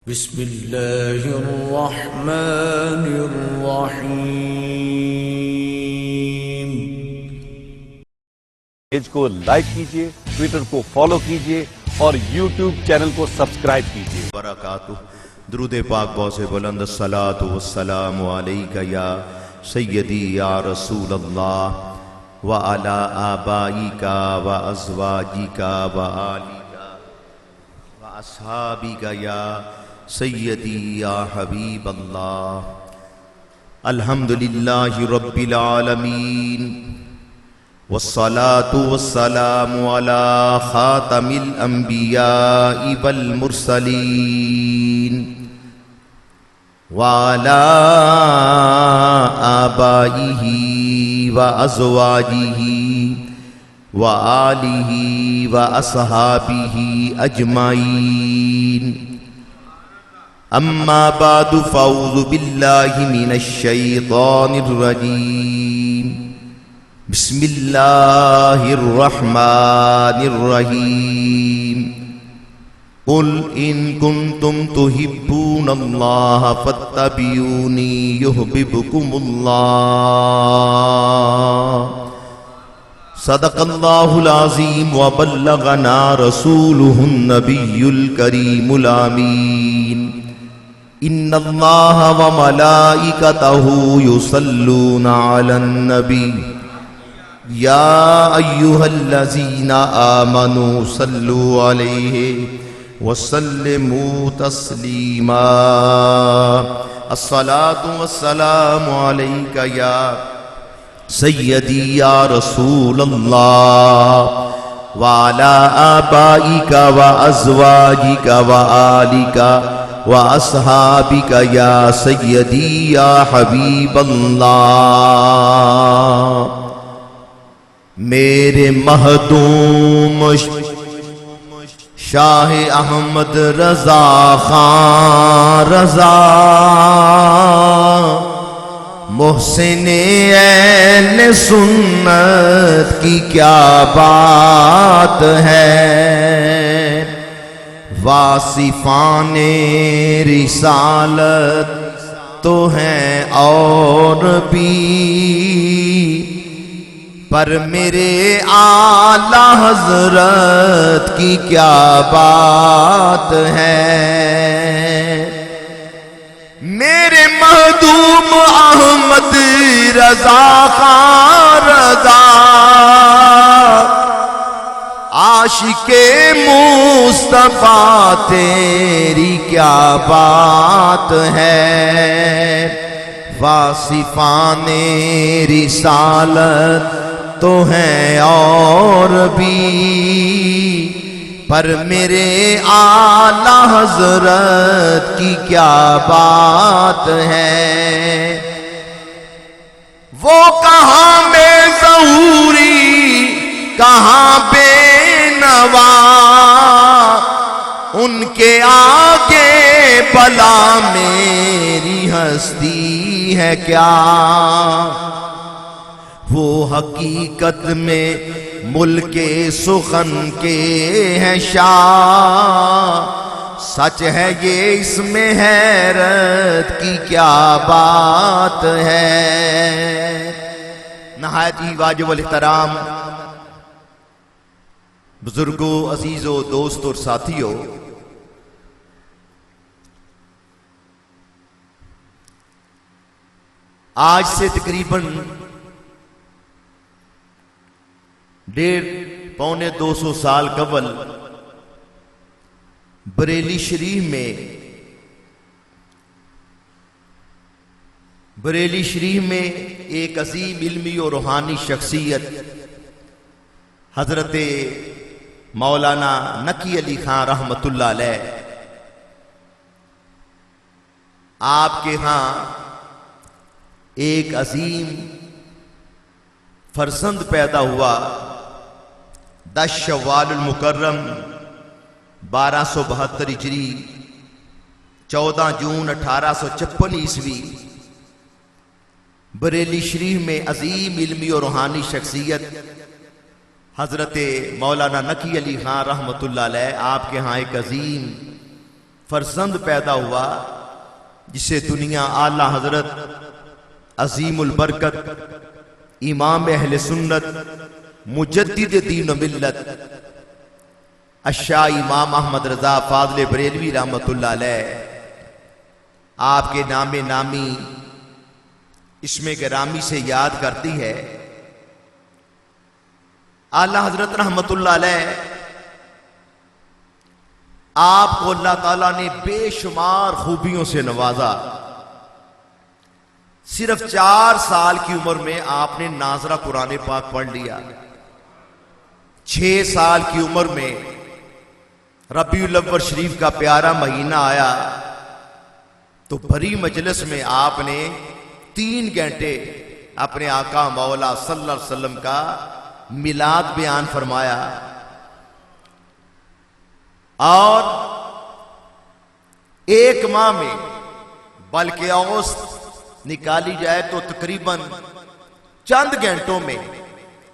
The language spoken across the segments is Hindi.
बिस्मिल्लाहिर्रहमानिर्रहीम। पेज को लाइक कीजिए, ट्विटर को फॉलो कीजिए और यूट्यूब चैनल को सब्सक्राइब कीजिए। बरकातुहू। दुरूद पाक बहुत से बुलंद। अस्सलातु वस्सलामु अलैका या सय्यदी या रसूल अल्लाह व अला आबाइका व अज़वाजिका व आलिका व अस्हाबिका या सय्यदी या हबीब अल्लाह। अल्हम्दुलिल्लाहि रब्बिल आलमीन वस्सलातु वस्सलामु अला खातमिल अंबियाइ वल मुरसलीन व अला आबाइही व अज़वाजिही व आलिही व अस्हाबिही अजमाइन। अम्मा बादु फ़अऊज़ु बिल्लाहि मिनश शैतानिर रजीम। बिस्मिल्लाहिर्रहमानिर्रहीम। कुल इन कुंतुम तुहिब्बूनल्लाह फत्तबिऊनी युहब्बिबकुमुल्लाह। सदक़ल्लाहुल अज़ीम व बल्लगना रसूलुहुन नबियुल करीमुल आमीन। इन्नल्लाह व मलाइकतहु युसल्लूना अलन नबी या अय्युहल्लज़ीना आमनू सल्लु अलैहि वसल्लिमू तस्लीमा। अस्सलातु वस्सलामु अलैका या सय्यदी या रसूल अल्लाह व अला आबाइका व अज़वाजिका व आलिका व अस्हाबिका या सय्यदी या हबीब अल्लाह। मेरे महदूम शाह अहमद रजा खां रजा मोहसिने ऐन सुन्नत की क्या बात है। वासिफाने रिसालत तो हैं और भी पर मेरे आला हजरत की क्या बात है। मेरे महदूम अहमद रजा खां रजा आशिके मुस्तफा तेरी क्या बात है। वासिफाने रिसालत तो हैं और भी पर मेरे आला हजरत की क्या बात है। वो कहाँ में ज़हूरी कहाँ बेनवा उनके आगे भला मेरी हस्ती है क्या। वो हकीकत में मुल्के सुखन के हैं शाह। सच है ये इसमें हैरत की क्या बात है। नहायत ही वाजिबुल इहतराम बुजुर्गों, अजीजों, दोस्त और साथियों, आज से तकरीबन 150-200 साल कबल बरेली शरीफ में एक अजीम इल्मी और रूहानी शख्सियत हजरत मौलाना नकी अली खां रहमतुल्लाह अलैह आपके यहाँ एक अजीम फरजंद पैदा हुआ। 10 शव्वाल मुकर्रम 1272 हिजरी 14 जून 1856 ईस्वी बरेली शरीफ में अजीम इल्मी और रूहानी शख्सियत हजरत मौलाना नकी अली खां रहमतुल्लाह अलैह आपके यहाँ एक अजीम फर्जंद पैदा हुआ जिसे दुनिया आला हजरत अजीमुल बरकत इमाम अहले सुन्नत मुजद्दिद दीन व मिल्लत अशाह इमाम अहमद रजा फाजले बरेलवी रहमतुल्लाह अलैह आपके नामे नामी इसमें गिरामी से याद करती है। आला हजरत रहमतुल्लाह अलैह आपको अल्लाह ताला ने बेशुमार खूबियों से नवाजा। सिर्फ 4 साल की उम्र में आपने नाजरा कुरान पाक पढ़ लिया। 6 साल की उम्र में रबीउल अव्वल शरीफ का प्यारा महीना आया तो भरी मजलिस में आपने 3 घंटे अपने आका मौला सल्लल्लाहु अलैहि वसल्लम का मिलाद बयान फरमाया और 1 माह में बल्कि औसत निकाली जाए तो तकरीबन चंद घंटों में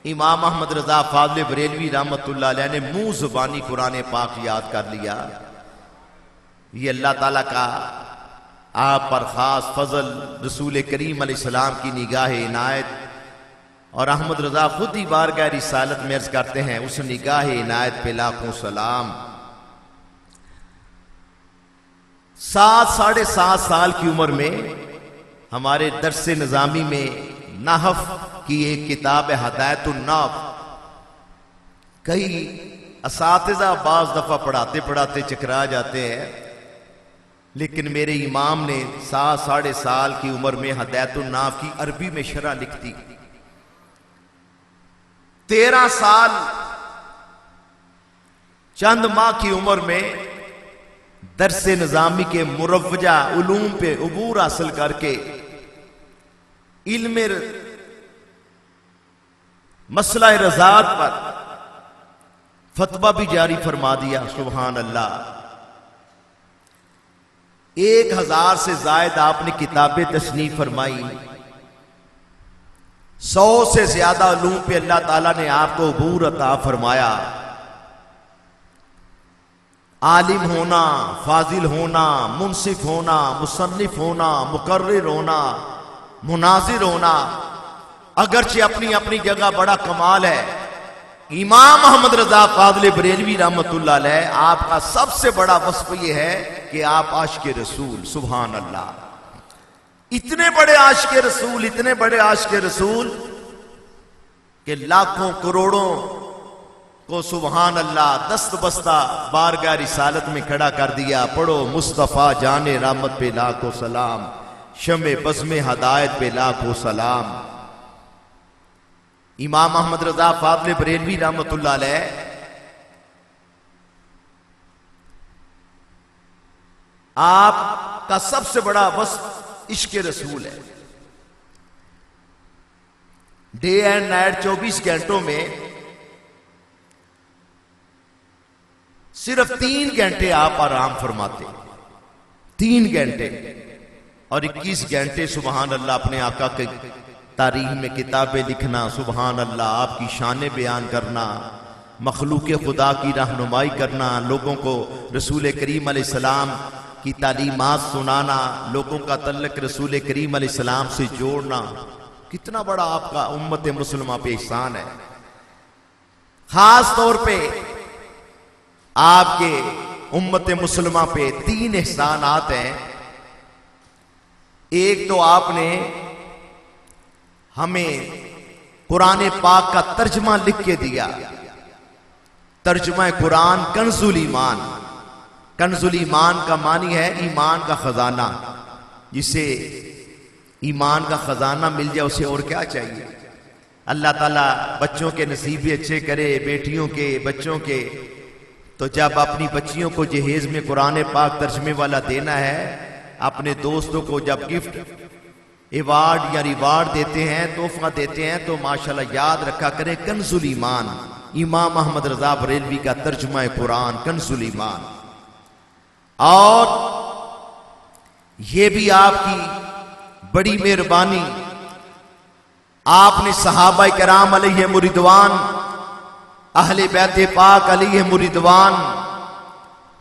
इमाम अहमद रजा फाजले बरेलवी रहमतुल्लाह अलैह ने मुंह जुबानी कुरान पाक याद कर लिया। ये अल्लाह ताला का आप पर खास फजल, रसूल करीम अलैहिस्सलाम की निगाह इनायत। और अहमद रजा खुद ही बारगाह रिसालत में अर्ज करते हैं, उस निगाह इनायत पे लाखों सलाम। 7 साढ़े 7 साल की उम्र में हमारे दर्स निजामी में नहफ की एक किताब है हदायतुन नाफ। कई असातिज़ा बाज़ दफा पढ़ाते पढ़ाते चकरा जाते हैं, लेकिन मेरे इमाम ने 7 साढ़े साल की उम्र में हदायतुन नाफ की अरबी में शरह लिख दी। 13 साल चंद माह की उम्र में दर्स निजामी के मुरव्वजा उलूम पे उबूर हासिल करके इल्म मसला रज़ात पर फतवा भी जारी फरमा दिया। सुभान अल्लाह। 1000 से जायद आपने किताबें तस्नीफ फरमाई। 100 से ज्यादा उलूम पे अल्लाह ताला ने आपको अबूर अता फरमाया। आलिम होना, फाजिल होना, मुंसिफ होना, मुसन्निफ होना, मुकर्रिर होना, मुनाजिर होना, अगरचे अपनी अपनी जगह बड़ा कमाल है। इमाम अहमद रजा फाजले बरेलवी रहमतुल्लाह अलैह आपका सबसे बड़ा वस्फ यह है कि आप आशिक़े रसूल। सुभान अल्लाह। इतने बड़े आशिक़े रसूल, इतने बड़े आशिक़े रसूल कि लाखों करोड़ों को सुभान अल्लाह दस्त बस्ता बारगाह रिसालत में खड़ा कर दिया। पढ़ो मुस्तफ़ा जाने रहमत पे लाखों सलाम, शमे बज़्मे हदायत पे लाखों सलाम। इमाम अहमद रजा फाजले बरेलवी रहमतुल्लाह अलैह आपका सबसे बड़ा वस्फ इश्क़े रसूल है। डे एंड नाइट 24 घंटों में सिर्फ 3 घंटे आप आराम फरमाते। 3 घंटे और 21 घंटे सुभान अल्लाह अपने आका के तारीख में किताबें लिखना। सुभान अल्लाह। आपकी शान बयान करना, मखलूक खुदा की रहनुमाई करना, लोगों को रसूल करीम अलैहिस्सलाम की तालीमात सुनाना, लोगों का तल्लुक रसूल करीम अलैहिस्सलाम से जोड़ना। कितना बड़ा आपका उम्मत मुसलमा पे एहसान है। खास तौर पे आपके उम्मत मुसलमा पे 3 एहसानात हैं। एक तो आपने हमें कुरान पाक का तर्जमा लिख के दिया। तर्जमा कुरान कंजुल ईमान। कंजुल ईमान का मानी है ईमान का खजाना। जिसे ईमान का खजाना मिल जाए उसे और क्या चाहिए। अल्लाह ताला बच्चों के नसीब भी अच्छे करे, बेटियों के, बच्चों के। तो जब अपनी बच्चियों को जहेज में कुरान पाक तर्जमे वाला देना है, अपने दोस्तों को जब गिफ्ट अवार्ड या रिवार्ड देते हैं, तोहफा देते हैं, तो माशाल्लाह याद रखा करें कंजुल ईमान, इमाम अहमद रजा बरेलवी का तर्जुमा कुरान कंजुल ईमान। और यह भी आपकी बड़ी मेहरबानी, आपने सहाबा कराम अलैहिम रिदवान, अहले बैत पाक अलैहिम रिदवान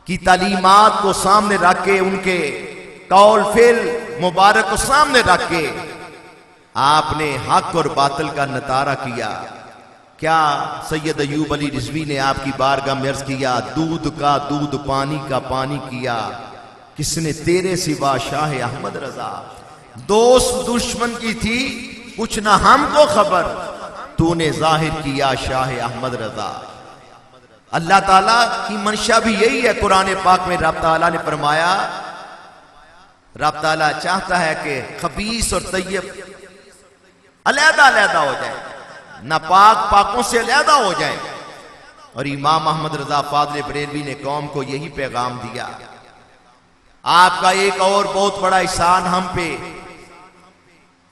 की तालीमात को सामने रख के, उनके कौल फेल मुबारक को सामने रख के आपने हक और बातिल का नतारा किया। क्या सैयद अयूब अली रिजवी ने आपकी बारगाह में अर्ज किया, दूध का दूध पानी का पानी किया, किसने तेरे सिवा शाह अहमद रजा। दोस्त दुश्मन की थी कुछ ना हमको खबर, तूने जाहिर किया शाह अहमद रजा। अल्लाह ताला की मंशा भी यही है। कुरान पाक में रब ताला ने फरमाया, रब ताला चाहता है कि खबीस और तैयब अलहदा अलहदा हो जाए, नापाक पाकों से अलहदा हो जाए। और इमाम अहमद रजा फादल बरेलवी ने कौम को यही पैगाम दिया। आपका एक और बहुत बड़ा एहसान हम पे,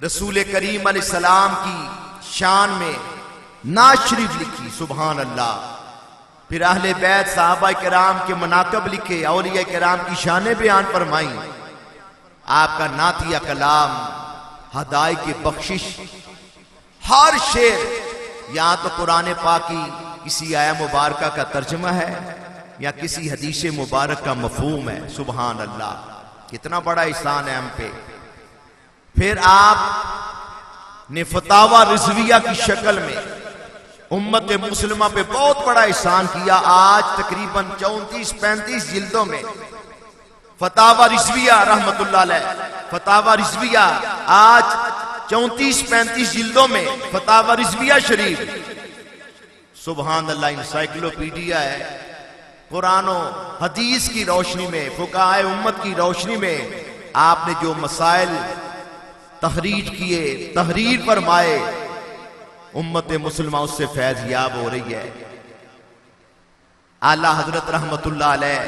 रसूल करीम अलैहिस्सलाम की शान में नात शरीफ लिखी, सुभान अल्लाह। फिर अहले बैत सहाबा किराम के मनाकब लिखे, औलिया किराम की शानें बयान फरमाई। आपका नातिया कलाम, हदाय की बख्शिश, हर शेर या तो कुरान पाक की किसी आया मुबारका का तर्जमा है या किसी हदीस मुबारक का मफहूम है। सुभान अल्लाह, कितना बड़ा एहसान है हम पे। फिर आप ने फतावा रिजविया की शक्ल में उम्मत मुस्लिमा पे बहुत बड़ा एहसान किया। आज तकरीबन 34-35 जिल्दों में फतावा रिजविया रहमतुल्लाह अलैह, फतावा रिजविया आज 34-35 जिल्दों में फतावा रिजविया शरीफ, सुभान अल्लाह, इंसाइक्लोपीडिया है। कुरान और हदीस की रोशनी में, फुकाए उम्मत की रोशनी में आपने जो मसाइल तहरीर किए, तहरीर फरमाए, उम्मत मुसलमा उससे फैज याब हो रही है। आला हजरत रहमतुल्लाह अलैह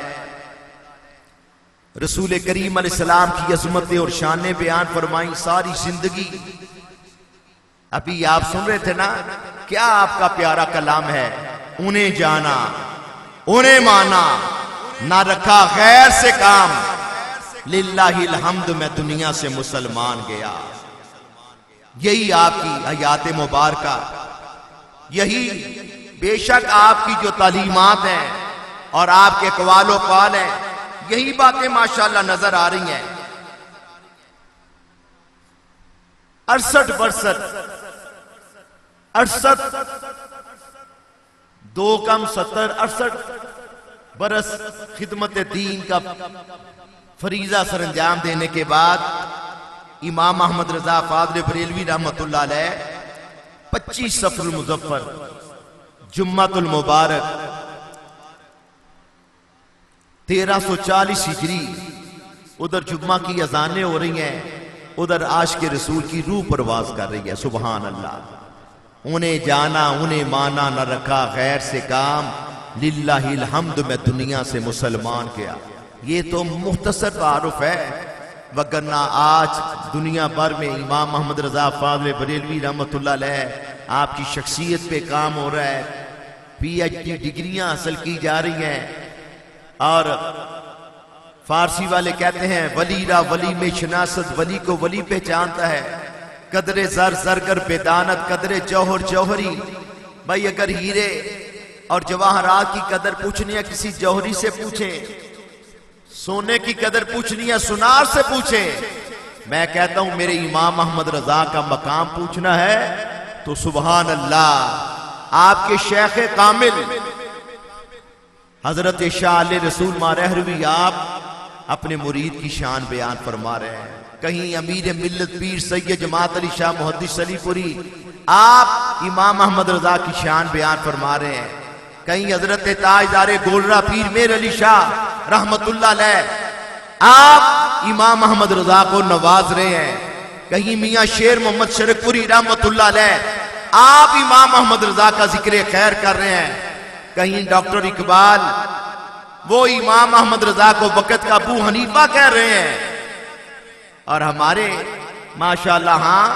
रसूल करीम अलैहिस्सलाम की अज़मतें और शानें बयान फरमाई सारी जिंदगी। अभी आप सुन रहे थे ना, क्या आपका प्यारा कलाम है, उन्हें जाना उन्हें माना, ना रखा गैर से काम, लिल्लाहिल हम्द मैं दुनिया से मुसलमान गया। यही आपकी हयात मुबारका, यही बेशक आपकी जो तालीमात हैं और आपके कवालो काल हैं, यही बातें माशाअल्लाह नजर आ रही हैं। 68 2 कम 70 68 बरस खिदमत दीन का फरीजा सर अंजाम देने के बाद इमाम अहमद रजा फादल बरेलवी रहमतुल्लाह अलैह 25 सफरुल मुजफ्फर जुम्मतुल मुबारक 1340 हिजरी, उधर जुम्मा की अजानें हो रही हैं, उधर आशिक़ रसूल की रूह परवाज कर रही है। सुभान अल्लाह। उन्हें जाना उन्हें माना, न रखा गैर से काम, लिल्लाहिल हम्द मैं दुनिया से मुसलमान किया। ये तो मुख्तसर तारुफ है, वगरना आज दुनिया भर में इमाम मोहम्मद रजा फादल बरेलवी रहमतुल्लाह अलैह आपकी शख्सियत पे काम हो रहा है। PhD डिग्रियां हासिल की जा रही हैं। और फारसी वाले कहते हैं, वलीरा वली में शनासत, वली को वली पहचानता है। कदरे जर जरगर बेदानत, कदरे जौहर जौहरी। भाई अगर हीरे और जवाहरात की कदर पूछनी है किसी जौहरी से पूछें, सोने की कदर पूछनी है सुनार से पूछें। मैं कहता हूं मेरे इमाम अहमद रजा का मकाम पूछना है तो सुभान अल्लाह, आपके शेख कामिल हजरत शाह अली रसूल मारहरवी आप अपने मुरीद की शान बयान फरमा रहे हैं। कहीं अमीर मिल्लत पीर सैयद जमात अली शाह मुहद्दिस अलीपुरी आप इमाम अहमद रजा की शान बयान फरमा रहे हैं। कहीं हजरत ताजदारे गोलरा पीर मेर अली शाह रहमतुल्लाह अलैह आप इमाम अहमद रजा को नवाज रहे हैं। कहीं मियां शेर मोहम्मद शरकपुरी रहमतुल्लाह अलैह आप इमाम अहमद रजा का जिक्र खैर कर रहे हैं। कहीं डॉक्टर इकबाल वो इमाम अहमद रजा को वक़्त का अबू हनीफा कह रहे हैं। और हमारे माशाअल्लाह हाँ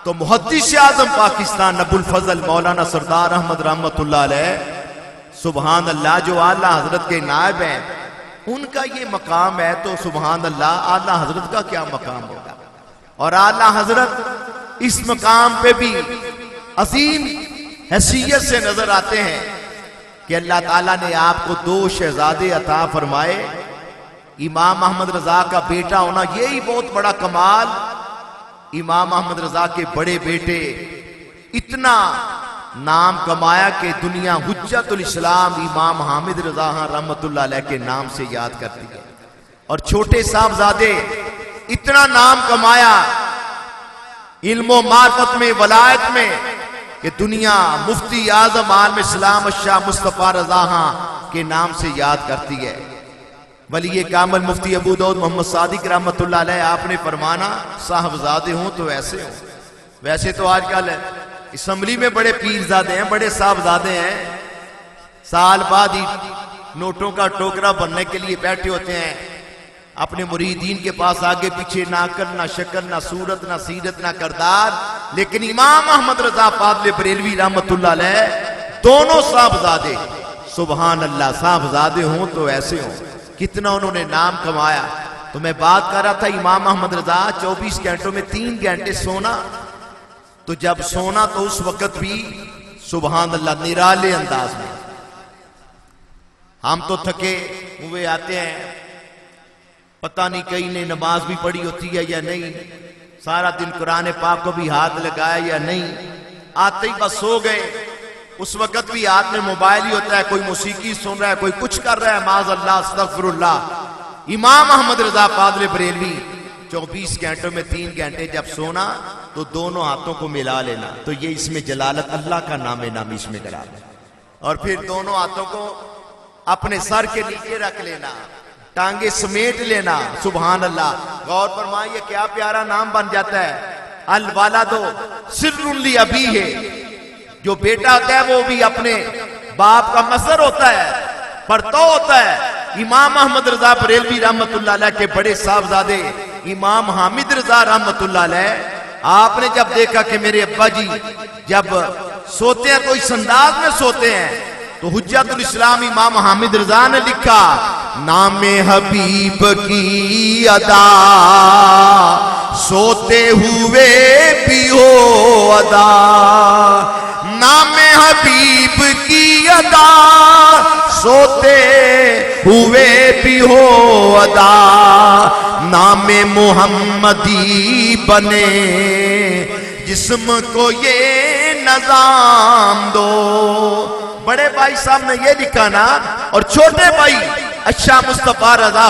तो मुहद्दिस आज़म पाकिस्तान अबुल फजल मौलाना सरदार अहमद रहमतुल्लाह अलैह सुभान अल्लाह जो आला हजरत के नायब हैं, उनका ये मकाम है तो सुभान अल्लाह आला हजरत का क्या मकाम होगा। और आला हजरत इस मकाम पे भी अजीम हैसियत से नजर आते हैं कि अल्लाह ताला ने आपको 2 शहजादे अता फरमाए। इमाम अहमद रजा का बेटा होना यही बहुत बड़ा कमाल। इमाम अहमद रजा के बड़े बेटे इतना नाम कमाया कि दुनिया हुज्जतुल इस्लाम इमाम हामिद रजा रहमतुल्लाह अलैह के नाम से याद करती है। और छोटे साहबजादे इतना नाम कमाया इल्मो मार्फत में, वलायत में, कि दुनिया मुफ्ती आजम आलम इस्लाम शाह मुस्तफा रजा के नाम से याद करती है। वली कामल मुफ्ती अबू दाऊद मोहम्मद सादिक रहमतुल्लाह अलैह आपने फरमाना साहबजादे हों तो ऐसे हों। वैसे तो आजकल असम्बली में बड़े पीरजादे हैं, बड़े साहबजादे हैं, साल बाद ही नोटों का टोकरा बनने के लिए बैठे होते हैं अपने मुरीदीन के पास, आगे पीछे ना अकल ना शक्ल ना सूरत ना सीरत ना करदार। लेकिन इमाम अहमद रजा फादले बरेलवी रहमतुल्लाह अलैह दोनों साहबजादे, सुभान अल्लाह, साहबजादे हों तो ऐसे हों। कितना उन्होंने नाम कमाया। तो मैं बात कर रहा था इमाम अहमद रजा 24 घंटों में 3 घंटे सोना। तो जब सोना तो उस वक्त भी सुभान अल्लाह निराले अंदाज में। हम तो थके हुए आते हैं, पता नहीं कहीं ने नमाज भी पढ़ी होती है या नहीं, सारा दिन कुरान पाक को भी हाथ लगाया या नहीं, आते ही बस सो गए। उस वक्त भी हाथ में मोबाइल ही होता है, कोई मौसीकी सुन रहा है, कोई कुछ कर रहा है, माज़ अल्लाह अस्तगफिरुल्लाह। इमाम अहमद रजा फादले बरेलवी 24 घंटों में 3 घंटे जब सोना तो दोनों हाथों को मिला लेना। तो ये इसमें जलालत, अल्लाह का नाम नामी इसमें करा लेना। और फिर दोनों हाथों को अपने सर के नीचे रख लेना, टांगे समेट लेना। सुभान अल्लाह। गौर फरमाइए क्या प्यारा नाम बन जाता है। अल वालिदु सिर्रुन लि अबीही, जो बेटा होता है वो भी अपने बाप का मसर होता है, परतो होता है। इमाम अहमद रजा बरेलवी रहमतुल्लाह अलैह के बड़े साहबजादे इमाम हामिद रजा रहमतुल्लाह अलैह, आपने जब देखा कि मेरे अब्बा जी जब सोते हैं तो इस अंदाज में सोते हैं, तो हुज्जतुल इस्लाम इमाम हामिद रजा ने लिखा, नामे हबीब की अदा सोते हुए भी हो अदा, नामे हबीब की अदा सोते हुए भी हो अदा, नामे मुहम्मदी बने जिस्म को ये नजाम दो। बड़े भाई साहब ने ये लिखा ना, और छोटे भाई अच्छा मुस्तफा रजा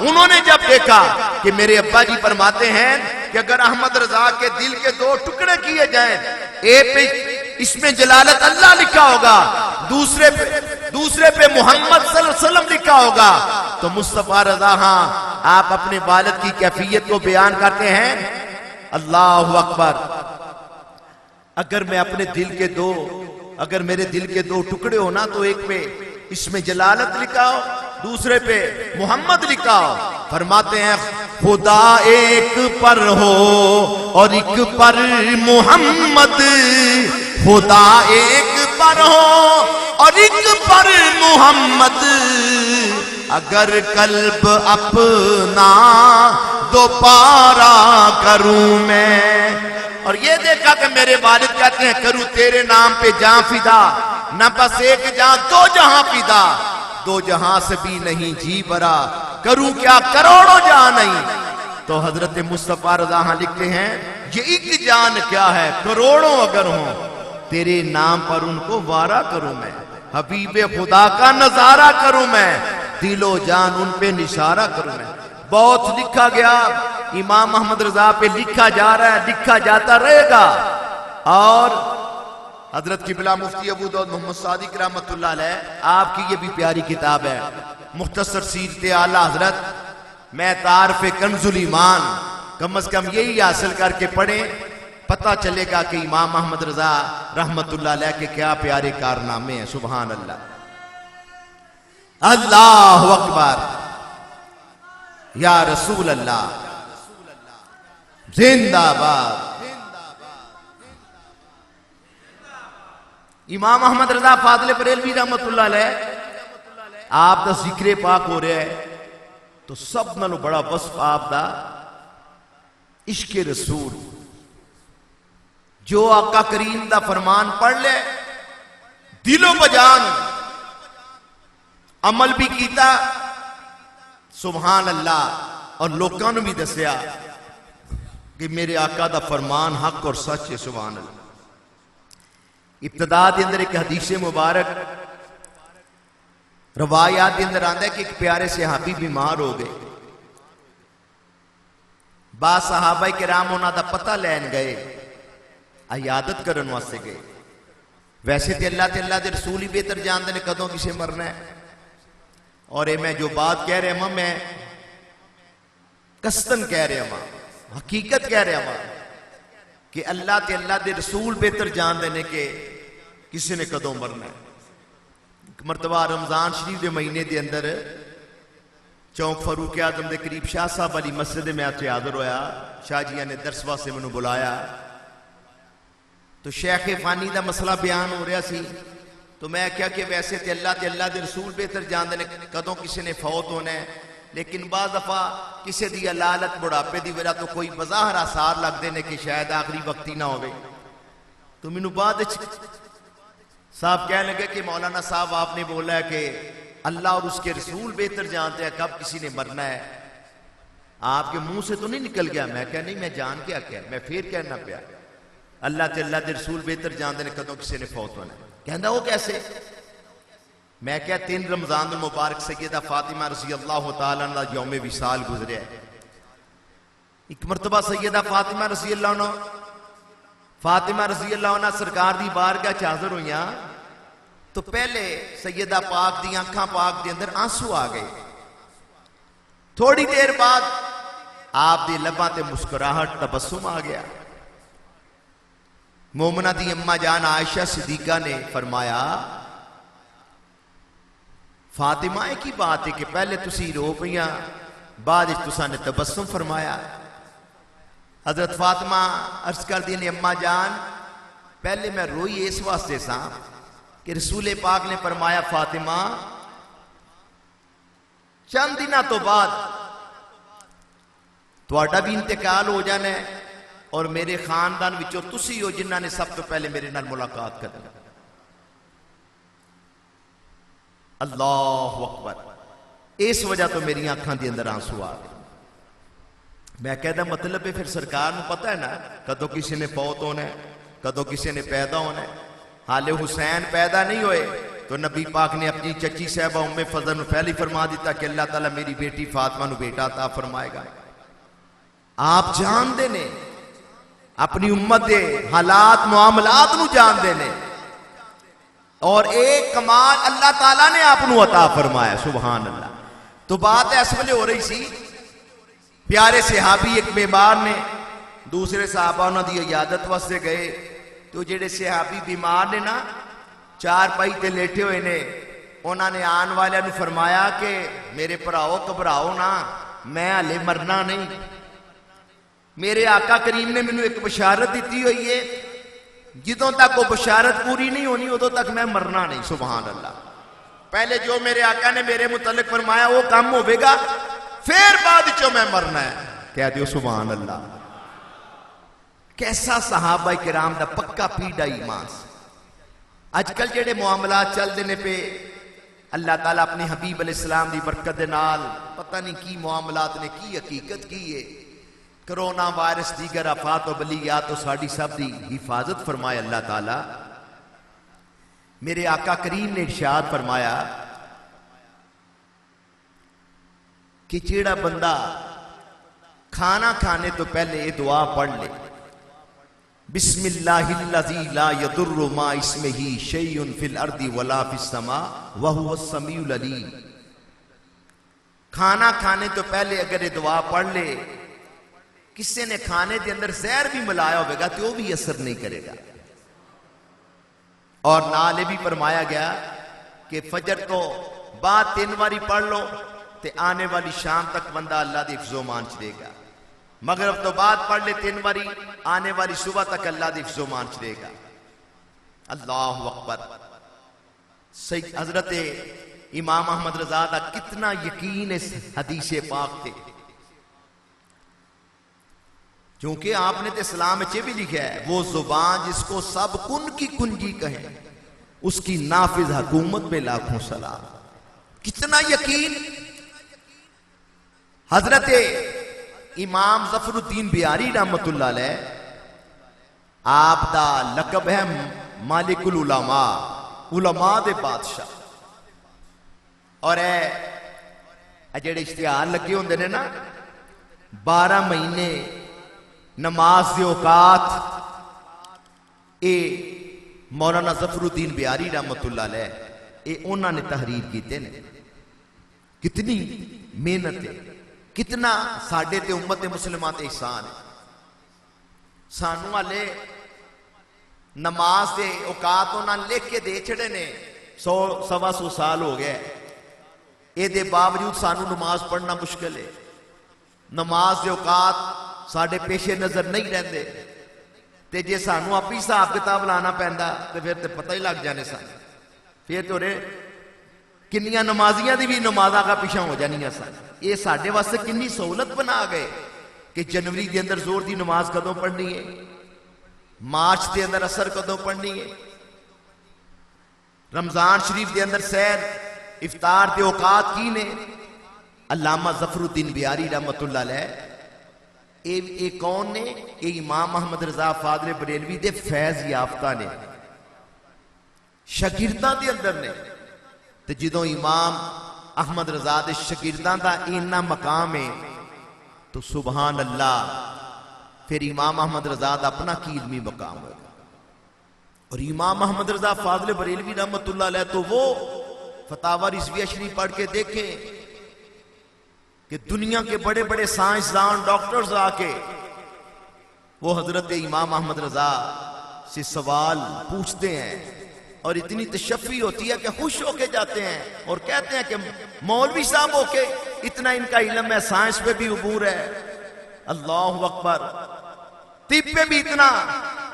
उन्होंने जब देखा कि मेरे अब्बा जी फरमाते हैं कि अगर अहमद रजा के दिल के 2 टुकड़े किए जाएं, एक पे इसमें जलालत अल्लाह लिखा होगा, दूसरे पे मोहम्मद सल्लल्लाहु अलैहि वसल्लम लिखा होगा, तो मुस्तफा रजा आप अपने वालिद की कैफियत को बयान करते हैं, अल्लाहु अकबर। अगर मैं अपने दिल के अगर मेरे दिल के 2 टुकड़े हो ना, तो एक पे इसमें जलालत लिखा हो, दूसरे पे मोहम्मद लिखा हो। फरमाते हैं खुदा एक पर हो और एक पर मोहम्मद, खुदा एक पर हो और एक पर मोहम्मद, अगर कल्ब अपना दोबारा करूं मैं। और ये देखा कि मेरे वालिद कहते हैं करूं तेरे नाम पे जान फिदा, न बस एक जान 2 जहां फिदा, 2 जहां से भी नहीं जी भरा, करूं क्या करोड़ों जान नहीं। तो हजरत मुस्तफा रजा लिखते हैं ये एक जान क्या है, करोड़ों अगर हो तेरे नाम पर उनको वारा करूं मैं, हबीबे खुदा का नजारा करूं मैं, दिलो जान उन पे निशारा करूं मैं। बहुत लिखा गया, इमाम अहमद रजा पे लिखा जा रहा है, लिखा जाता रहेगा। और हजरत किबला मुफ्ती अबू दाऊद मोहम्मद सादिक रहमतुल्लाह अलैह आपकी ये भी प्यारी किताब है मुख्तसर सीरत आला हजरत। मैं तारफ़े कंजुल ईमान कम से कम यही हासिल करके पढ़े, पता चलेगा कि इमाम अहमद रजा रहमतुल्लाह अलैह के क्या प्यारे कारनामे हैं। सुभान अल्लाह, अल्लाहु अकबर, या रसूल अल्लाह, जिंदाबाद। इमाम अहमद रजा फादले बरेलवी रहमतुल्लाह अलैह आप दा जिक्रे पाक हो रहा है, तो सब नालों बड़ा वस्फ आप दा इश्क रसूल। जो आका करीम दा फरमान पढ़ ले दिलो बजान अमल भी किया, सुभान अल्लाह, और लोगों ने भी दसिया कि मेरे आका दा फरमान हक और सच है। सुभान अल्लाह। इब्तदा के अंदर एक हदीस मुबारक रवायात के अंदर आंदा है कि एक प्यारे सहाबी बीमार हो गए। बा सहाबा किराम उन्हों का पता लैन गए, इयादत करने वास्ते गए। वैसे तो अल्लाह के रसूल ही बेहतर जानते हैं कदों किसे मरना है। और ये मैं जो बात कह रहा मैं कस्तन कह रहा वहां, हकीकत कह रहा वहां कि अल्लाह के रसूल बेहतर जानते हैं कि किसी ने कदों मरना है। एक मरतबा रमजान शरीफ के महीने के अंदर चौक फरूक आजम के करीब शाह साहब वाली मस्जिद में आके हाजिर होया। शाह जिया ने दरस वास्ते मैनू बुलाया तो शेख फानी का मसला बयान हो रहा सी। तो मैं क्या कि वैसे तो अल्लाह के रसूल बेहतर जानते हैं कदों किसी ने फौत होना है, लेकिन बाज़ दफा किसी की अलालत बुढ़ापे की वजह तो कोई बज़ाहिर आसार लगते हैं कि शायद आखिरी वक्त ही ना हो। तो मैनू बाद साहब कह लगे कि मौलाना साहब आपने बोला है कि अल्लाह और उसके रसूल बेहतर जानते हैं कब किसी ने मरना है, आपके मुंह से तो नहीं निकल गया? मैं क्या नहीं, मैं जान के क्या, मैं फिर कहना पाया अल्लाह के रसूल बेहतर जानते हैं कदों किसी ने फौत होना है। कहता वो कैसे? मैं क्या 3 रमजान मुबारक सैयदा फातिमा रज़ी अल्लाह तआला अन्हा यौम विसाल गुजरे। एक मरतबा सैयदा फातिमा रज़ी अल्लाह अन्हा सरकार की बारगाह च हाज़िर हुई तो पहले सैयदा पाक दी आंखां पाक के अंदर आंसू आ गए। थोड़ी देर बाद आप दी लबां ते मुस्कुराहट तबस्सुम आ गया। मोमना दी अम्मा जान आयशा सिद्दीका ने फरमाया फातिमा की बात है कि पहले तुसी रो पईयां, बाद तुसा ने तबस्सुम फरमाया। हजरत फातिमा अर्ज कर दी ने अम्मा जान पहले मैं रोई इस वास्ते सा कि रसूल पाक ने फरमाया फातिमा चंद दिनों तो बाद तुहाडा भी इंतकाल हो जाना है और मेरे खानदान विचों तुसी हो जिन्हां ने सब तो पहले मेरे नाल मुलाकात करनी। अल्लाहु अकबर। इस वजह तो मेरी आंखां के अंदर आंसू आ गए। मैं कहता मतलब है फिर सरकार को पता है ना कदों किसी ने फौत होना है, कदों किसी ने पैदा होना है। हाले हुसैन पैदा नहीं हुए तो नबी पाक ने अपनी चची साहबा उम्मे फजल पहले फरमा दिता कि अल्लाह ताला मेरी बेटी फातिमा को बेटा अता फरमाएगा। आप जानते ने अपनी उम्मत के हालात मामलात नू जानते ने और एक कमाल अल्लाह ताला ने आपनू अता फरमाया। सुभान अल्लाह। तो बात इस वेले हो रही सी, प्यारे सहाबी एक बीमार ने, दूसरे सहाबा उन्होंने इयादत वास्ते गए। तो जेडे सहाबी बीमार ने ना चार पाई ते लेटे हुए ने, उन्होंने आने वाले फरमाया कि मेरे भराओ घबराओ ना, मैं हले मरना नहीं। मेरे आका करीम ने मैनू एक बशारत दी हुई है, जिदों तक वो बशारत पूरी नहीं होनी उदों तक मैं मरना नहीं। सुभान अल्लाह। पहले जो मेरे आका ने मेरे मुतल्लिक फरमाया वो काम होगा, फिर बाद चो मैं मरना है। कह दियो सुभान अल्लाह। कैसा सहाबा किराम दा पक्का पीड़ा ईमान। अजकल जेडे मामलात चलते ने पे अल्लाह ताला अपने हबीब अलैहिस्सलाम दी बरकत दे नाल पता नहीं की मामलात ने की हकीकत की है। कोरोना वायरस दीगर आफात और बलियात तो साड़ी सब दी हिफाजत फरमाए अल्लाह ताला। मेरे आका करीम ने इरशाद फरमाया कि जेड़ा बंदा खाना खाने तो पहले ये दुआ पढ़ ले, बिस्मिल्लाहिल्लज़ी ला यदुर्रु मा इस्मिही शैउन फिल अर्दी वला फिस समा व हुवस समीउल अलीम। खाना खाने तो पहले अगर ये दुआ पढ़ ले, किसी ने खाने के अंदर जहर भी मिलाया होगा तो वो भी असर नहीं करेगा। और नाले भी फरमाया गया कि फजर तो बाद 3 बारी पढ़ लो तो आने वाली शाम तक बंदा अल्लाह के हिफ्ज़ो मान चलेगा। मगरिब तो बाद पढ़ ले 3 बारी, आने वाली सुबह तक अल्लाह के हिफ्ज़ो मान चलेगा। अल्लाहु अकबर। सही हजरत इमाम अहमद रजा का कितना यकीन इस हदीस पाक थे, क्योंकि आपने तो इस्लाम में भी लिखा है वो जुबान जिसको सब कुन की कुंजी कहे उसकी नाफिज हुकूमत पे लाखों सलाम। कितना यकीन। हजरत इमाम जफरुद्दीन बिहारी रहमतुल्लाह अलैह, आप दा लकब है मालिकुल उलमा, उलमा दे बादशाह। और जेड़े इश्तिहार लगे होंदे ने ना 12 महीने नमाज दे औकात, ये मौलाना जफरुद्दीन बिहारी रहमतुल्लाह अलैह ये उन्होंने तहरीर कीते ने। कितनी मेहनत है, कितना साडे ते उम्मत मुसलमान ते एहसान है। सानू हाले नमाज दे औकात उन्होंने लिख के दे छड़े ने, 100-125 साल हो गए, ये बावजूद सानू नमाज पढ़ना मुश्किल है। नमाज दे औकात साडे पेशे नजर नहीं रहते, ते जे सानू आप ही हिसाब किताब लाना पैंदा तो फिर तो पता ही लग जाने सन। फिर तो किन्नियां नमाजियां दी भी नमाजा का पिछा हो जानियां सन। ये साडे वास्ते किन्नी सहूलत बना गए कि जनवरी के अंदर जोर की नमाज कदों पढ़नी है, मार्च के अंदर असर कदों पढ़नी है, रमजान शरीफ के अंदर सैर इफ्तार के औकात की ने। अल्लामा जफरुद्दीन बिहारी रहमतुल्लाह अलैह ये कौन ने? ये इमाम मोहम्मद रजा फादरे बरेलवी दे फैज याफ्ता ने, शागिर्दां दे अंदर ने। ते जदों इमाम अहमद रजा दे शागिर्दां दा इन्ना मकाम है तो सुबहान अल्लाह, फिर इमाम अहमद रजा दा अपना की इल्मी मकाम होगा। और इमाम अहमद रजा फादले बरेलवी रहमतुल्लाह अलैह तो वो फतावा रिजविया शरीफ पढ़ के देखें कि दुनिया के बड़े बड़े साइंसदान डॉक्टर्स आके वो हजरत इमाम अहमद रजा से सवाल पूछते हैं और इतनी तशफ़ी होती है कि खुश होके जाते हैं और कहते हैं कि मौलवी साहब होके इतना इनका इल्म है, साइंस पे भी उबूर है, अल्लाह अकबर, तिब पे भी इतना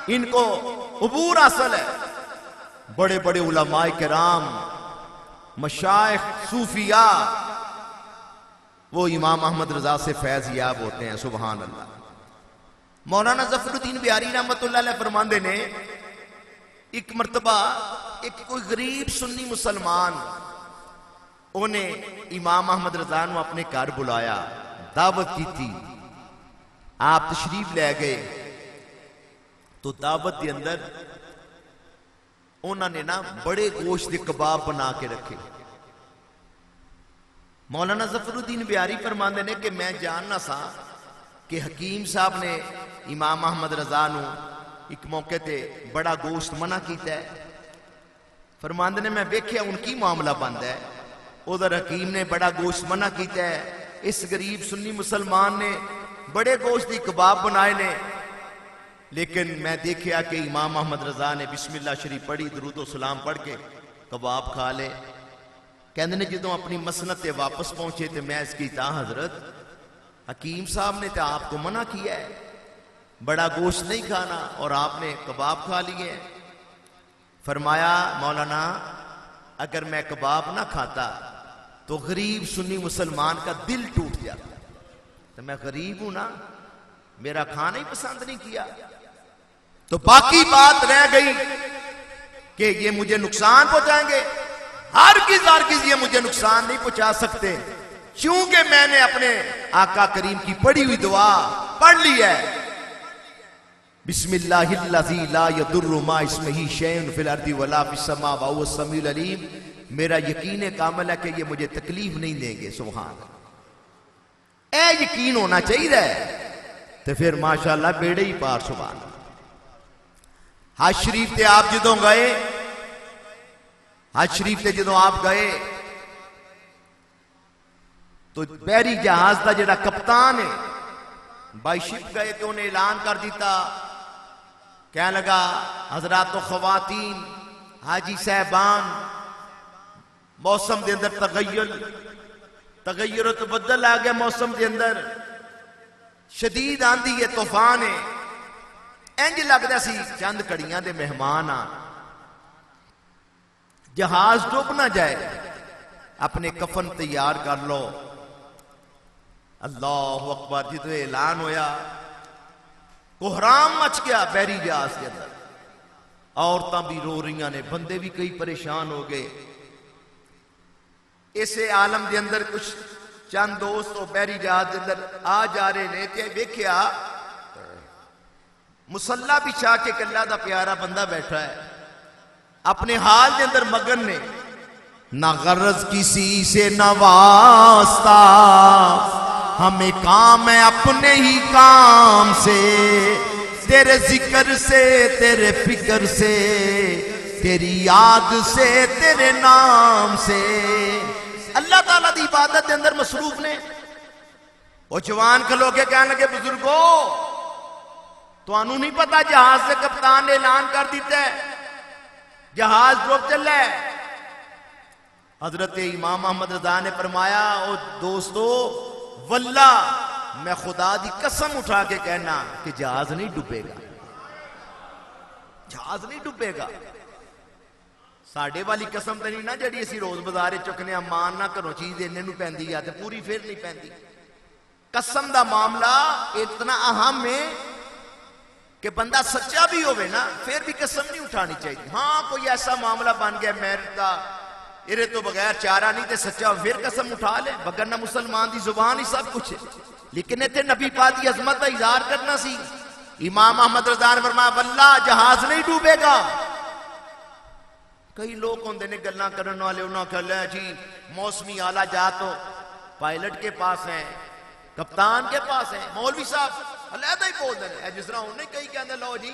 इनको उबूर हासिल है। बड़े बड़े उलमाए किराम, मशाइख, सूफिया वो इमाम अहमद रजा से फैज याब होते हैं। सुभान अल्लाह। मौलाना जफरुद्दीन बिहारी रहमतुल्लाह अलैह फरमांदे ने, एक मरतबा एक कोई गरीब सुन्नी मुसलमान उन्हें इमाम अहमद रजा को अपने घर बुलाया, दावत की थी, आप तशरीफ ले गए। तो दावत के अंदर उन्होंने ना बड़े गोश्त के कबाब बना के रखे। मौलाना जफरुद्दीन बिहारी फरमाते ने कि मैं जानना सा कि हकीम साहब ने इमाम अहमद रजा नू एक मौके ते बड़ा गोश्त मना किया है। फरमाते ने मैं वेख्या उनकी मामला बंद है, उधर हकीम ने बड़ा गोश्त मना किया है, इस गरीब सुन्नी मुसलमान ने बड़े गोश्त की कबाब बनाए ने। लेकिन मैं देखा कि इमाम अहमद रजा ने बिस्मिल्लाह शरीफ पढ़ी, दरूद सलाम पढ़ के कबाब खा ले। कहते ने जो अपनी मसनत से वापस पहुंचे तो मैं इसकी हजरत हकीम साहब ने तो आपको मना किया है, बड़ा गोश्त नहीं खाना, और आपने कबाब खा लिए। फरमाया मौलाना अगर मैं कबाब ना खाता तो गरीब सुन्नी मुसलमान का दिल टूट जाता, तो मैं गरीब हूं ना, मेरा खाना ही पसंद नहीं किया। तो बाकी बात रह गई कि ये मुझे नुकसान पहुंचाएंगे, हर किस ये मुझे नुकसान नहीं पहुंचा सकते, क्योंकि मैंने अपने आका करीम की पढ़ी हुई दुआ पढ़ ली है, बिस्मिल्लाहिल्लज़ी ला यदुर्रु मा इस्मिही शैउन फिल अर्दि वला फिस समा व हुवस समीउल अलीम। मेरा यकीन कामिल है कि ये मुझे तकलीफ नहीं देंगे। सुभान अल्लाह, ए यकीन होना चाहिए तो फिर माशाअल्लाह बेड़े ही पार। सुभान अल्लाह। हज शरीफ ते आप जदों गए, हज शरीफ से जो आप गए तो बहरी जहाज का जो कप्तान है बाई शिप गए तो उन्हें ऐलान कर दिता, कह लगा हजरात खवातीन हाजी साहबान, मौसम के अंदर तगय्युर तो बदल आ गया, मौसम के अंदर शदीद आंधी है, तूफान है, इंज लगता सी चंद घड़ियां दे मेहमान आ, जहाज डूब ना जाए, अपने कफन तैयार कर लो। अल्लाह अकबर। जो ऐलान होया कोहराम मच गया बहरी जहाज के अंदर, औरतां भी रो रही ने, बंदे भी कई परेशान हो गए। इसे आलम के अंदर कुछ चंद दोस्त बहरी जहाज के अंदर आ जा रहे ने ते वेख्या मुसल्ला बिछा के कल्ला दा प्यारा बंदा बैठा है, अपने हाल के अंदर मगन ने। ना गर्ज किसी से न वास्ता, हमें काम है अपने ही काम से, तेरे जिक्र से, तेरे फिक्र से, तेरी याद से, तेरे नाम से। अल्लाह ताला की इबादत के अंदर मसरूफ ने। वो जवान खलो के कहने लगे, बुजुर्गो तुहानू नहीं पता जहाज से कप्तान ने ऐलान कर दिता है जहाज डूब चला है। हजरत इमाम अहमद रजा ने फरमाया, ओ दोस्तों वल्ला मैं खुदा दी कसम उठा के कहना कि जहाज नहीं डूबेगा, जहाज नहीं डूबेगा। साडे वाली कसम तो नहीं ना जी असी रोज बाजार चुकने मान ना घरों चीज इन्ने नूं पैंदी आ ते पूरी फिर नहीं पैंदी। कसम का मामला इतना अहम है कि बंदा सच्चा भी होवे ना फिर भी कसम नहीं उठानी चाहिए। हाँ कोई ऐसा मामला बन गया मैरिज का, इरे तो बगैर चारा नहीं ते सच्चा फिर कसम उठा ले, बगैर मुसलमान की जुबान ही सब कुछ है। लेकिन इतने नबी पाक की अजमत का इजहार करना सी। इमाम अहमद रजा ने फरमाया वल्ला जहाज नहीं डूबेगा। कई लोग होंगे ने गल्लां करने वाले, उन्होंने कहा जी मौसमी आला जा तो पायलट के पास है, कप्तान के पास है, मौलवी साहब अलहदा ही बोलते हैं। जिस तरह उन्हें कई कहते लो जी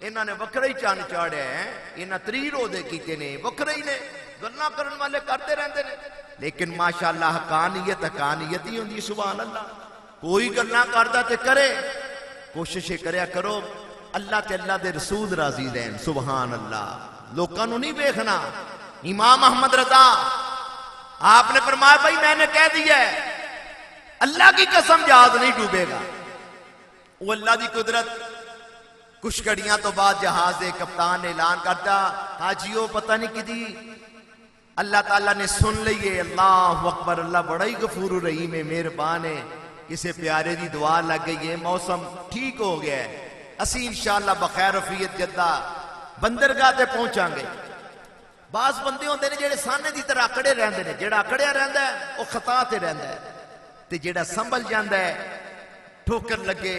इन्होंने वक्रा ही चंद चाढ़िया है, इन्हें 3 रोजे किए ने, वक्रे ही ने, गल्लां करने वाले करते रहते हैं। लेकिन माशाअल्लाह हकानियत हकानियत ही होंगी। सुभान अल्लाह। कोई गल्लां करदा ते करे, कोशिश करया करो अल्लाह ते अल्लाह दे रसूल राजी रहन। सुभान अल्लाह। लोगों को नहीं देखना। इमाम अहमद रजा आपने फरमाया भाई मैंने कह दिया है अल्लाह की कसम जहाज नहीं डूबेगा। वो अल्लाह की कुदरत। कुछ घड़ियां तो बाद जहाज के कप्तान ने ऐलान करता, हाजियो पता नहीं किदी अल्लाह ताला ने सुन लिये। अल्लाह अकबर, अल्लाह बड़ा ही गफूर रहीम है, मेहरबान है। किसी प्यारे की दुआ लग गई है, मौसम ठीक हो गया है, असी इंशाअल्लाह बखैर रफियत जद्दा बंदरगाह ते पहुंचांगे। बास बंदे होंदे ने जेड़े साने की तरह अकड़े रहंदे ने, जेड़ा अकड़िया रहंदा है वो खता ते रहंदा है, ते जेड़ा संभल जांदा है ठोकर लगे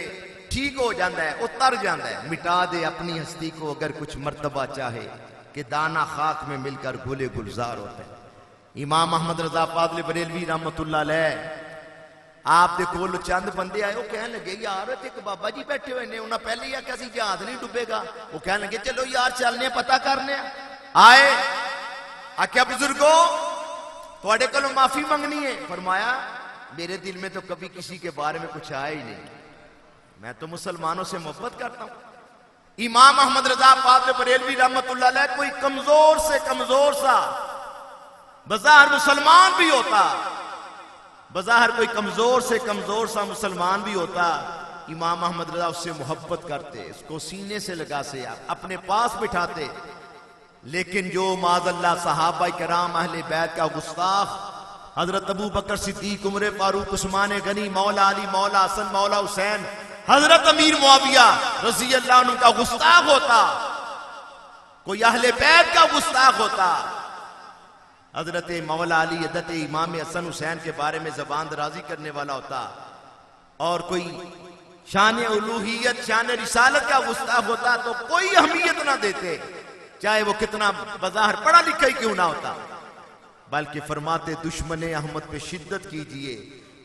ठीक हो जाता है, वो तर जाता है। मिटा दे अपनी हस्ती को अगर कुछ मर्तबा चाहे कि दाना खाक में मिलकर गुले गुलजार होते हैं। इमाम अहमद रजा पादली बरेलवी रहमतुल्लाह अलैह आपके कोल चंद बंदे आए, वो कहने लगे यार एक बाबा जी बैठे हुए ने, उन्हें पहले ही आख्या जहाज नहीं डूबेगा। वो कहने लगे चलो यार चलने पता करने। आए आख्या बुजुर्गो थोड़े को माफी मंगनी है। फरमाया मेरे दिल में तो कभी किसी के बारे में कुछ आया ही नहीं, मैं तो मुसलमानों से मोहब्बत करता हूं। इमाम अहमद रजा पादरी बरेलवी रहमतुल्लाह अलैह कोई कमजोर से कमजोर सा बज़ाहिर मुसलमान भी होता, बज़ाहिर कोई कमजोर से कमजोर सा मुसलमान भी होता, इमाम अहमद रजा उससे मोहब्बत करते, उसको सीने से लगा से अपने पास बिठाते। लेकिन जो माज़अल्लाह सहाबा किराम अहले बैत का गुस्ताख हजरत अबू बकर सिद्दीक, उमर फारूक, उस्मान गनी, मौला अली, मौला हसन, मौला हुसैन, हजरत अमीर मुआविया रज़ी अल्लाह अन्हु का गुस्ताख होता, कोई अहले बैत का गुस्ताख होता, हजरत मौला अली हजरत इमाम हसन हुसैन के बारे में जबान दराजी करने वाला होता, और कोई शान उलूहियत शान रिसालत का गुस्ताख होता तो कोई अहमियत ना देते, चाहे वो कितना बाजार पढ़ा लिखा ही क्यों ना होता। बल्कि फरमाते दुश्मन अहमद पे शिद्दत कीजिए,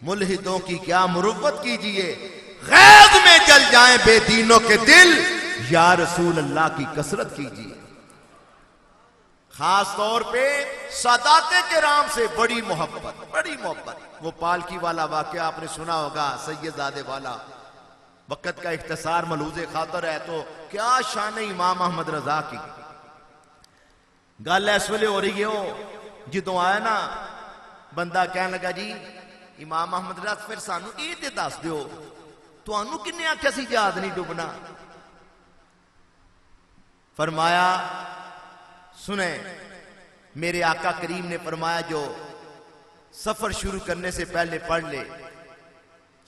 मुल्हिदों की क्या मुरुव्वत कीजिए, गैब में जल जाएं बेदीनों के दिल, या रसूल अल्लाह की कसरत कीजिए। खास तौर पे सादाते किराम से बड़ी मोहब्बत, बड़ी मोहब्बत। वो पालकी वाला वाकया आपने सुना होगा, सैयदजादे वाला। वक्त का इख्तिसार मलूज़े खातर है तो क्या शान इमाम अहमद रजा की गल इस वेले हो रही है। जो आया ना बंदा कह लगा जी इमाम अहमद रजा फिर सानू ये ते दस दिओ तुहानू किन्ने आख्या सी जहाज नहीं डुबना। फरमाया सुने मेरे आका करीम ने फरमाया जो सफर शुरू करने से पहले पढ़ ले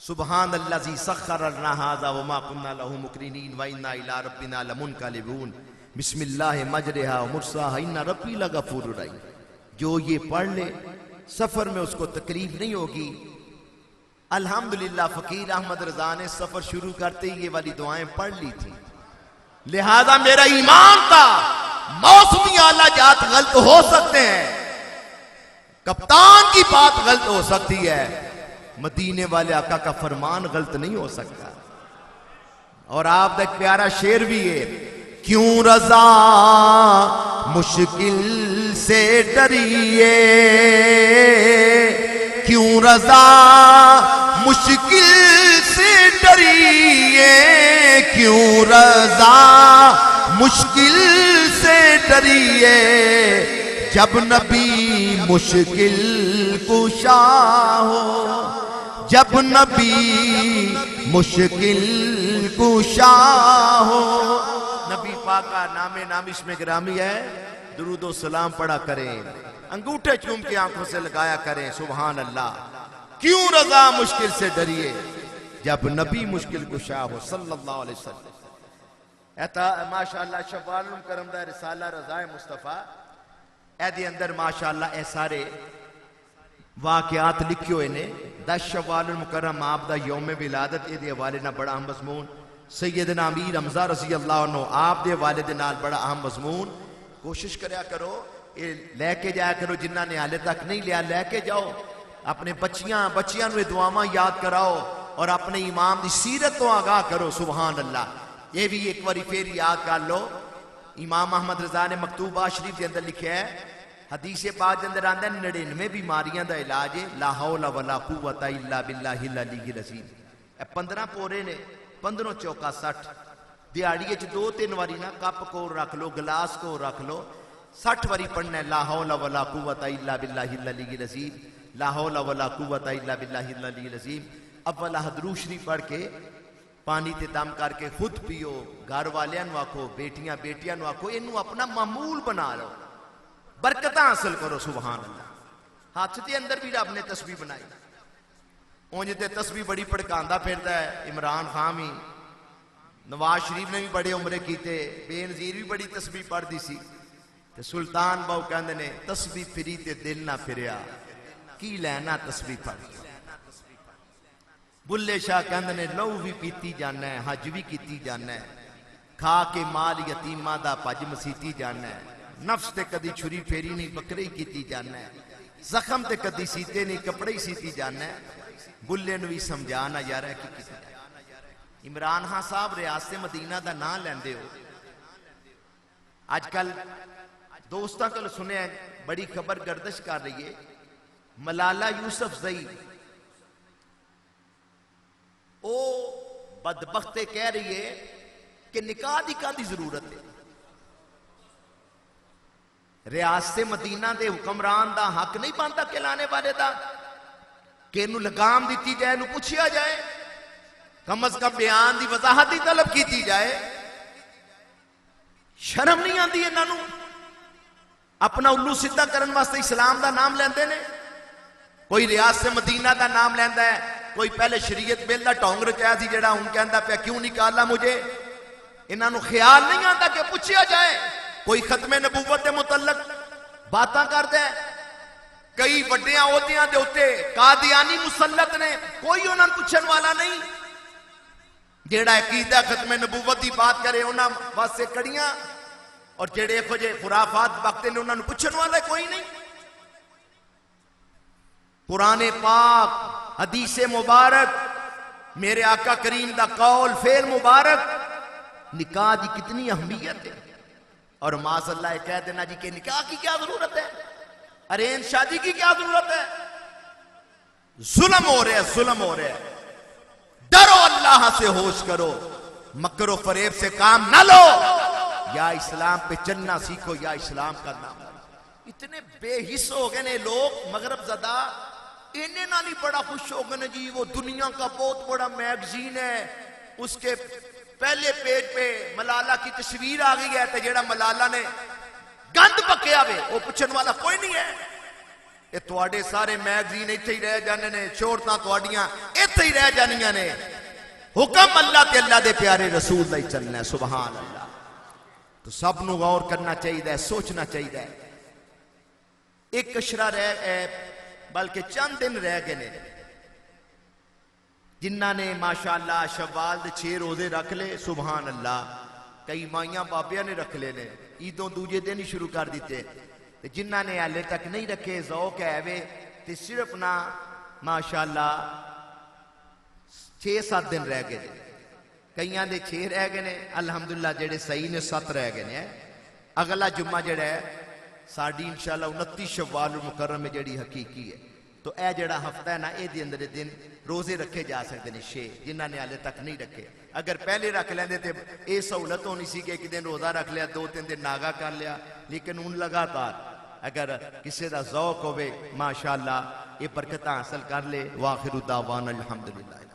सुबहान अल्लाज़ी सख्खर लना हाज़ा व मा कुन्ना लहू मुक़रिनीन व इन्ना इला रब्बिना लमुनक़लिबून बिस्मिल्लाहि मजरिहा व मुरसाहा इन्ना रब्बी लगफूरुर रहीम। जो ये पढ़ ले सफर में उसको तकलीफ नहीं होगी। अल्हम्दुलिल्लाह फकीर अहमद रजा ने सफर शुरू करते ही ये वाली दुआएं पढ़ ली थी। लिहाजा मेरा ईमान था मौसमी आला जात गलत हो सकते हैं, कप्तान की बात गलत हो सकती है, मदीने वाले आका का फरमान गलत नहीं हो सकता। और आपका एक प्यारा शेर भी है, क्यों रजा मुश्किल से डरिए, क्यों रजा मुश्किल से डरिए, क्यों रजा मुश्किल से डरिए, जब नबी मुश्किल कुशा हो, जब नबी मुश्किल कुशा हो। नबी पाक का नामे नामिश में गिरामी है, दुरूदो सलाम पढ़ा करें, अंगूठे चूम के आंखों से लगाया करें, सुभान अल्लाह। क्यों रजा मुश्किल से डरिए, जब नबी मुश्किल कुशा हो सल्लल्लाहु अलैहि वसल्लम। माशाअल्लाह शफ़ाअल करम दा रिसाला रज़ाए मुस्तफा एदे अंदर माशाअल्लाह ए सारे वाक़यात लिखे हुए ने। 10 शव्वाल मुकर्रम आप दा यौम विलादत ए हवाले ना बड़ा अहम मज़मून, सैयदना अमीर हमजा रज़ी अल्लाह अन्हु आप दे हवाले दे नाल बड़ा अहम मज़मून। कोशिश करया करो ये लैके जाया करो, जिन्हां ने हाले तक नहीं लिया लैके जाओ, अपने बच्चियां नूं दुआवां याद कराओ और अपने इमाम दी सीरत तो आगाह करो, सुभान अल्लाह। ये भी एक बारी फिर याद कर लो, इमाम अहमद रजा ने मकतूबा शरीफ के अंदर लिखा है, हदीस पाक के अंदर आंदा 99 बीमारियां का इलाज है ला हौला वला कुव्वता इल्ला बिल्लाहिल अलीय्यिल अज़ीम। 15 पोरे ने, 15 चौका 60, दिहाड़ी 2-3 बारी ना कप को रख लो, गिलास को रख लो, 60 बारी पढ़ना ला हौला वला कुव्वता इल्ला बिल्लाहिल अलीय्यिल अज़ीम, ला हौला वला कुव्वता इल्ला बिल्लाहिल अलीय्यिल अज़ीम। अव्वल हदरू शरीफ पढ़ के पानी ते दम करके खुद पियो, घर वालियां नूं आखो, बेटियां नूं आखो, इनू अपना मामूल बना लो, बरकत हासिल करो, सुभान अल्लाह। हाथ के अंदर भी रब ने तस्बीह बनाई, उंज ते तस्बीह बड़ी भड़कांदा फिरदा है इमरान खान भी, नवाज शरीफ ने भी बड़े उमरे कीते, बेनजीर भी बड़ी तस्बीह पढ़दी सी, ते सुल्तान बाऊ कहंदे ने तस्बीह फिरी ते दिल ना फिरिया, की लैना तस्बीह पढ़। बुल्ले शाह कहंदे ने लहू भी पीती जाना है, हज भी कीती जाना है, खा के माल यतीमा दा भज मसीती जाना है, नफ्स ते कदी छुरी फेरी नहीं बकरे ही कीती जाना है, जख्म ते कदी सीते नहीं कपड़े ही सीती जाना है। बुल्ले नूं भी समझाना यार है कि इमरान खान साहब रियासत मदीना दा नाम लैंदे हो, अजकल दोस्तां कोल सुनिया बड़ी खबर गर्दिश कर रही है, मलाला यूसुफजई ओ बदबख्ते कह रही है कि निकाह दी कादी जरूरत है, रियासत मदीना दे हुक्मरान दा हक नहीं बनता कहलाने वाले दा कि इनू लगाम दी जाए, इनू पूछा जाए, कम अज कम बयान की वजाहत की तलब की जाए। शर्म नहीं आती इन्हों, अपना उल्लू सीधा करने वास्ते इस्लाम का नाम लेंदे ने। कोई रियासत मदीना का नाम लेंदा है, कोई पहले शरीयत बिल का ढोंग रचाया सी जेड़ा हुण कहंदा पिया क्यों निकाला मुझे। इन्हों ख्याल नहीं आता कि पूछा जाए, कोई खत्मे नबूवत के मुतल्लक बातां करदा है, कई वड्डियां ओहदियां दे उत्ते कादियानी मुसल्लत ने, कोई उन्होंने पूछण वाला नहीं। जेड़ा अकीदा खत्मे नबूवत की बात करे उन्होंने वास्ते कड़ियां, और जेड़े इहो जे खुराफात बकते ने उन्होंने पूछण वाला कोई नहीं। कुरान पाक, हदीस मुबारक, मेरे आका करीम दा कौल फेर मुबारक, निकाह की कितनी अहमियत है। और माशअल्लाह कह देना जी कि निकाह की क्या जरूरत है, अरेंज शादी की क्या जरूरत है। जुल्म हो रहा है, जुल्म हो रहा है। डरो अल्लाह से, होश करो, मकरो फरेब से काम ना लो, या इस्लाम पे चलना सीखो या इस्लाम का नाम। इतने बेहिस हो गए ने लोग मगरब ज़दा, इन्हें ना नहीं बड़ा खुश हो गए जी, वो दुनिया का बहुत बड़ा मैगजीन है, उसके पहले पेज पे मलाला की तस्वीर आ गई है, तो जेड़ा मलाला ने गंद पकया वे वो पूछने वाला कोई नहीं है। ये तुहाडे सारे मैगजीन इत्थे ही रह जाने ने, शोहरतां तुहाडियां इत्थे ही रह जानियां ने। हुक्म अल्लाह ते अल्लाह दे प्यारे रसूल दा ही चलना है, सुभान अल्लाह। तो सब नूं गौर करना चाहिए, सोचना चाहिए। एक कशरा रह बल्कि चंद दिन रह गए ने। जिन्हों ने माशाअल्लाह शव्वाल दे 6 रोजे रख ले, सुभान अल्लाह। कई माइया बाबिया ने रख ले ने, ईदों दूजे दिन ही शुरू कर दिते। जिन्हों ने हाले तक नहीं रखे, ज़ौक है वे ते सिर्फ ना माशाअल्लाह 6-7 दिन रह गए। कईयां दे 6 रह गए ने, अल्हम्दुलिल्लाह जेड़े सही ने 7 रह गए ने। अगला जुम्मा जेड़ा है साड़ी इंशाअल्लाह 29 शव्वाल मुकर्रम में जेड़ी हकीकी है। तो यह जड़ा हफ्ता है ना, ये अंदर दिन रोजे रखे जा सकते हैं 6, जिन्होंने हाले तक नहीं रखे। अगर पहले रख लेंदे तो यह सहूलत होनी सी कि एक दिन रोजा रख लिया, 2-3 दिन नागा कर लिया। लेकिन हूँ लगातार अगर किसी का ज़ौक होवे माशाअल्लाह ये बरकत हासिल कर ले। वाखिरु दावाना अल्हम्दुलिल्लाह।